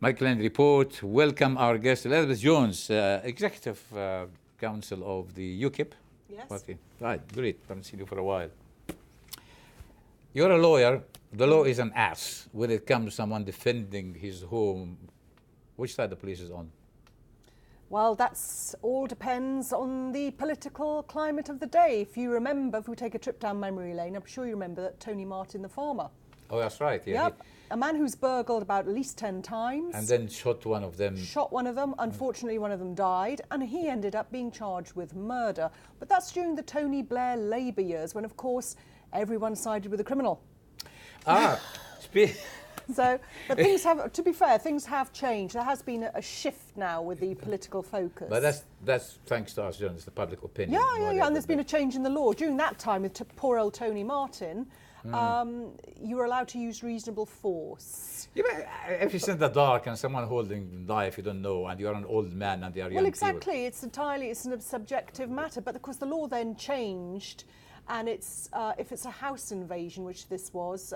Michael and Report. Welcome our guest, Elizabeth Jones, Executive Council of the UKIP party. Right, great. Haven't seen you for a while. You're a lawyer. The law is an ass when it comes to someone defending his home. Which side the police is on? Well, that's all depends on the political climate of the day. If you remember, if we take a trip down memory lane, I'm sure you remember that Tony Martin, the farmer. Oh, that's right. Yeah. Yep. A man who's burgled about at least 10 times. And then shot one of them. Shot one of them. Unfortunately, one of them died. And he ended up being charged with murder. But that's during the Tony Blair Labour years when, of course, everyone sided with the criminal. So, but things have, to be fair, things have changed. There has been a shift now with the political focus. But that's thanks to us journalists, the public opinion. Yeah. And there's been a change in the law. During that time with poor old Tony Martin, you were allowed to use reasonable force. Yeah, but if it's in the dark and someone holding a knife you don't know and you're an old man and they are young Well, exactly. people. It's a subjective matter. But of course the law then changed. And it's if it's a house invasion, which this was,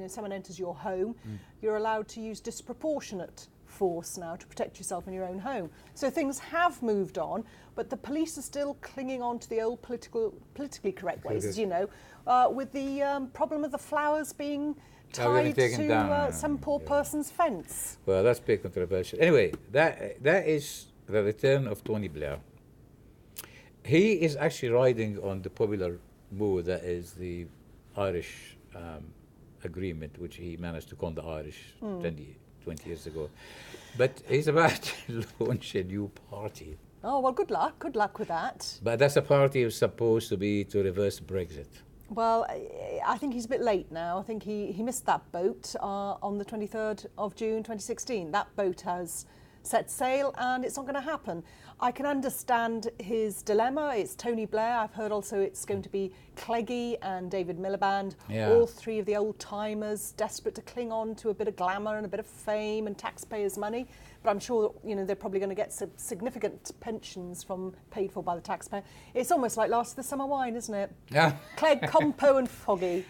someone enters your home, you're allowed to use disproportionate force now to protect yourself in your own home. So things have moved on, but the police are still clinging on to the old politically correct ways, as you know, with the problem of the flowers being tied to some poor person's fence. Well, that's big controversial. Anyway, that is the return of Tony Blair. He is actually riding on the popular mood that is the Irish agreement, which he managed to con the Irish 20 years ago. But he's about to launch a new party. Oh, well, good luck. Good luck with that. But that's a party that's supposed to be to reverse Brexit. Well, I think he's a bit late now. I think he missed that boat on the 23rd of June 2016. That boat has set sail and it's not going to happen. I can understand his dilemma. It's Tony Blair. I've heard also it's going to be Cleggy and David Miliband, all three of the old timers, desperate to cling on to a bit of glamour and a bit of fame and taxpayers' money. But I'm sure they're probably going to get some significant pensions paid for by the taxpayer. It's almost like last of the summer wine, isn't it? Yeah. Clegg, Compo and Foggy.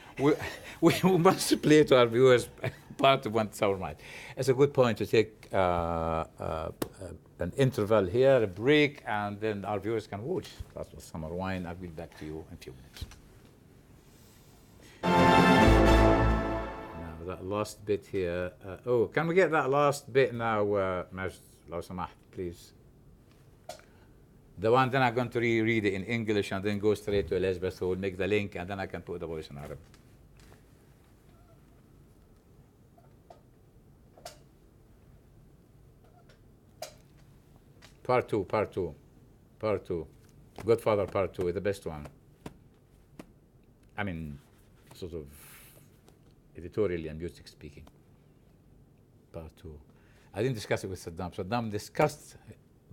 We must play to our viewers part of one summer wine. It's a good point to take an interval here, a break, and then our viewers can watch That's the Summer Wine. I'll be back to you in a few minutes. Now, that last bit here. Can we get that last bit now, Majd, لو سمحت, please? The one, then I'm going to reread it in English and then go straight to Elizabeth, who will make the link, and then I can put the voice in Arabic. Part two. Godfather Part 2 is the best one. I mean, sort of editorially and music speaking. Part 2. I didn't discuss it with Saddam. Saddam discussed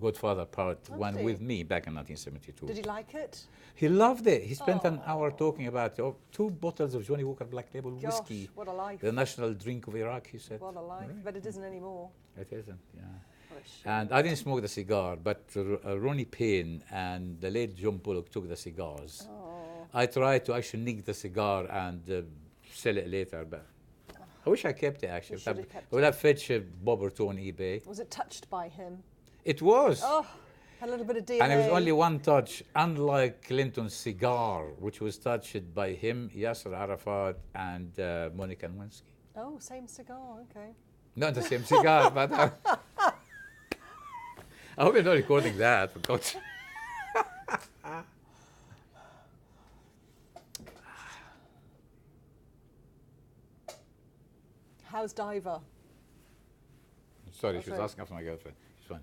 Godfather Part 1 with me back in 1972. Did he like it? He loved it. He spent an hour talking about 2 bottles of Johnny Walker Black Label whiskey. What a life. The national drink of Iraq, he said. What a life. Right. But it isn't anymore. It isn't, yeah. And I didn't smoke the cigar, but Ronnie Payne and the late John Bullock took the cigars. I tried to actually nick the cigar and sell it later, but I wish I kept it actually. I would have fetched Bob or two on eBay. Was it touched by him? It was. Oh, a little bit of DNA. And it was only one touch, unlike Clinton's cigar, which was touched by him, Yasser Arafat, and Monica Lewinsky. Oh, same cigar, okay. Not the same cigar, but... I hope you're not recording that, for God's sake. How's Diva? Sorry, she was asking after my girlfriend. She's fine.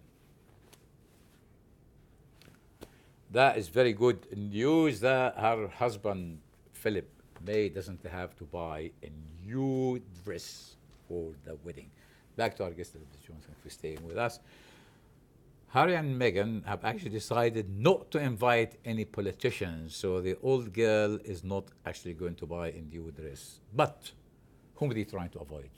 That is very good news that her husband, Philip May, doesn't have to buy a new dress for the wedding. Back to our guest, Elizabeth Jones, for staying with us. Harry and Meghan have actually decided not to invite any politicians, so the old girl is not actually going to buy a new dress. But whom are they trying to avoid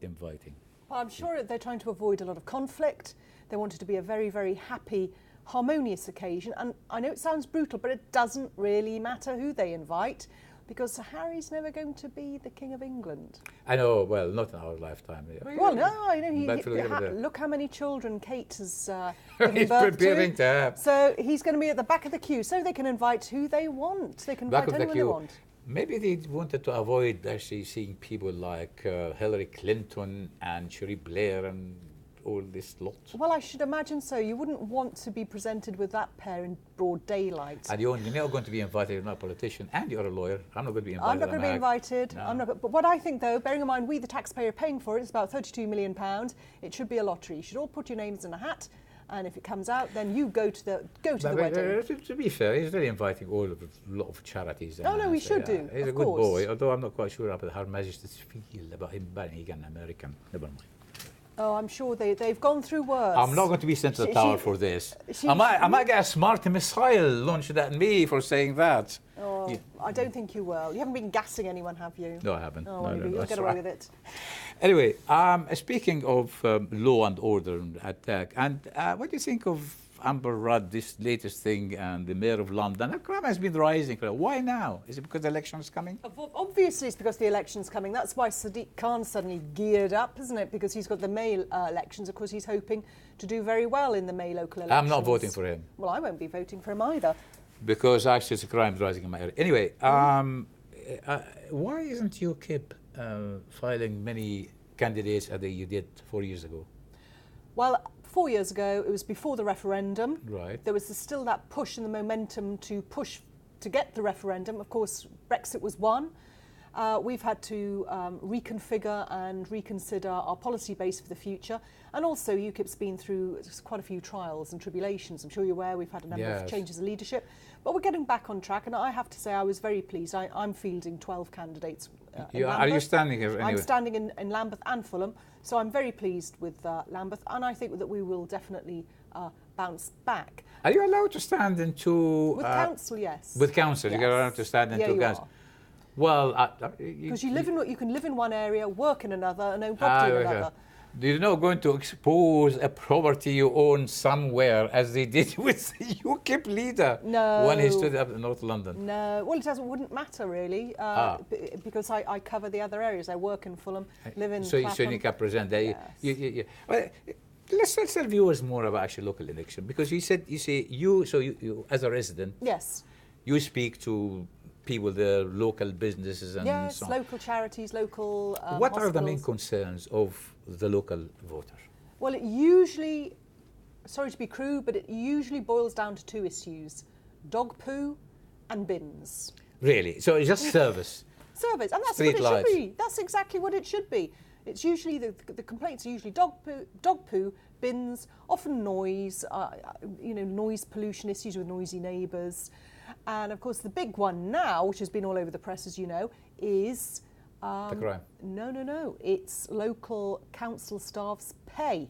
inviting? Well, I'm sure they're trying to avoid a lot of conflict. They want it to be a very, very happy, harmonious occasion. And I know it sounds brutal, but it doesn't really matter who they invite. because Harry's never going to be the King of England. I know, well, not in our lifetime. Well, no, you know, But look how many children Kate has given he's birth preparing to have. So he's going to be at the back of the queue, so they can invite who they want. They can Back invite of the anyone they queue. want. Maybe they wanted to avoid actually seeing people like Hillary Clinton and Tony Blair and all this lot. Well, I should imagine so. You wouldn't want to be presented with that pair in broad daylight. And you're not going to be invited, you're not a politician, and you're a lawyer. I'm not going to be invited. I'm not going to be invited. No. I'm not. But what I think, though, bearing in mind we, the taxpayer, are paying for it, it's about £32 million. It should be a lottery. You should all put your names in a hat, and if it comes out, then you go to the wedding. To be fair, he's really inviting a lot of charities. Oh, no, we should do. He's a of good course. boy, although I'm not quite sure about Her Majesty's feel about him being an American. Never mind. Oh, I'm sure they've gone through worse. I'm not going to be sent to the tower for this. I might get a smart missile launched at me for saying that. Oh, Yeah. I don't think you will. You haven't been gassing anyone, have you? No, I haven't. Oh, No, well, no, you'll that's get away right. with it. Anyway, speaking of law and order and attack, and what do you think of Amber Rudd, this latest thing, and the Mayor of London? The crime has been rising. Why now? Is it because the election is coming? Obviously, it's because the election's coming. That's why Sadiq Khan suddenly geared up, isn't it? Because he's got the May elections. Of course, he's hoping to do very well in the May local elections. I'm not voting for him. Well, I won't be voting for him either. Because actually, it's a crime rising in my area. Anyway, why isn't UKIP filing many candidates as you did 4 years ago? Well, 4 years ago, it was before the referendum. Right. There was still that push and the momentum to push to get the referendum. Of course, Brexit was won. We've had to reconfigure and reconsider our policy base for the future. And also, UKIP's been through quite a few trials and tribulations. I'm sure you're aware we've had a number of changes of leadership. But we're getting back on track. And I have to say I was very pleased. I'm fielding 12 candidates. Are you standing here anyway? I'm standing in Lambeth and Fulham. So I'm very pleased with Lambeth. And I think that we will definitely bounce back. Are you allowed to stand in two... With council, yes. With council, yes. you're allowed to stand in two councils. Well, because you can live in one area, work in another, and own property in another. You're not going to expose a property you own somewhere, as they did with the UKIP leader when he stood up in North London. No, well, wouldn't matter really, because I cover the other areas. I work in Fulham, live in Clapham. So you can present that. Yes. Well, let's tell viewers more about actually local election, because you as a resident, yes, you speak to people there, local businesses and so on. Yes, local charities, local What hospitals. are the main concerns of the local voter? Well, it usually, sorry to be crude, but it usually boils down to two issues: dog poo and bins. Really? So it's just service? Service, and that's Street what it lights. should be. That's exactly what it should be. It's usually the complaints are usually dog poo, bins, often noise, noise pollution issues with noisy neighbours. And of course, the big one now, which has been all over the press, as you know, is the crime. No. It's local council staff's pay.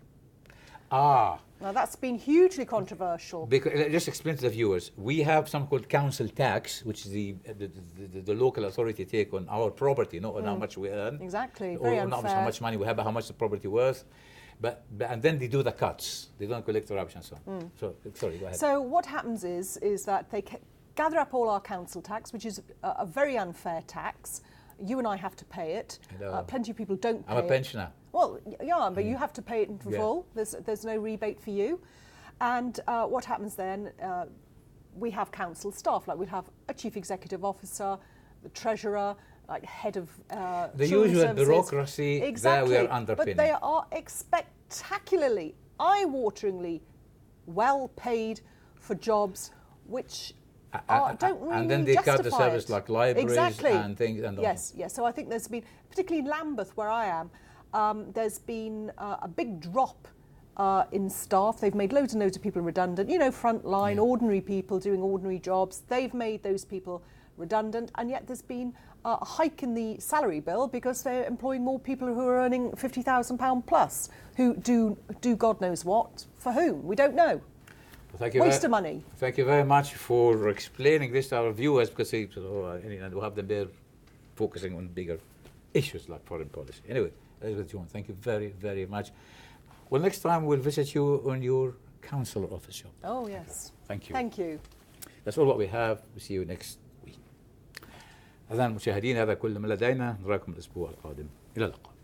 Now that's been hugely controversial. Because just explain to the viewers, we have something called council tax, which is the local authority take on our property, not on how much we earn. Exactly, or very not unfair. how much money we have, but how much the property worth. But and then they do the cuts. They don't collect the rubbish and so on. So sorry, go ahead. So what happens is that they gather up all our council tax, which is a very unfair tax. You and I have to pay it. Plenty of people don't pay it. I'm a pensioner. Well, yeah, but you have to pay it in full. There's no rebate for you. And what happens then, we have council staff, like we have a chief executive officer, the treasurer, like head of the children's usual services. bureaucracy Exactly. that we are underpinning. But they are spectacularly, eye-wateringly well paid for jobs which don't really and then they justify cut the service like libraries and things. And yes. So I think there's been, particularly in Lambeth, where I am, there's been a big drop in staff. They've made loads and loads of people redundant. You know, frontline, ordinary people doing ordinary jobs. They've made those people redundant, and yet there's been a hike in the salary bill because they're employing more people who are earning £50,000 plus, who do God knows what, for whom, we don't know. Waste of money. Thank you very much for explaining this to our viewers, because we'll have them there focusing on bigger issues like foreign policy. Anyway, Elizabeth John, thank you very, very much. Well, next time we'll visit you on your council office job. Oh, yes. Thank you. Thank you. That's all what we have. We'll see you next week. أعزائنا المشاهدين، هذا كل ما لدينا، نراكم الأسبوع القادم، إلى اللقاء.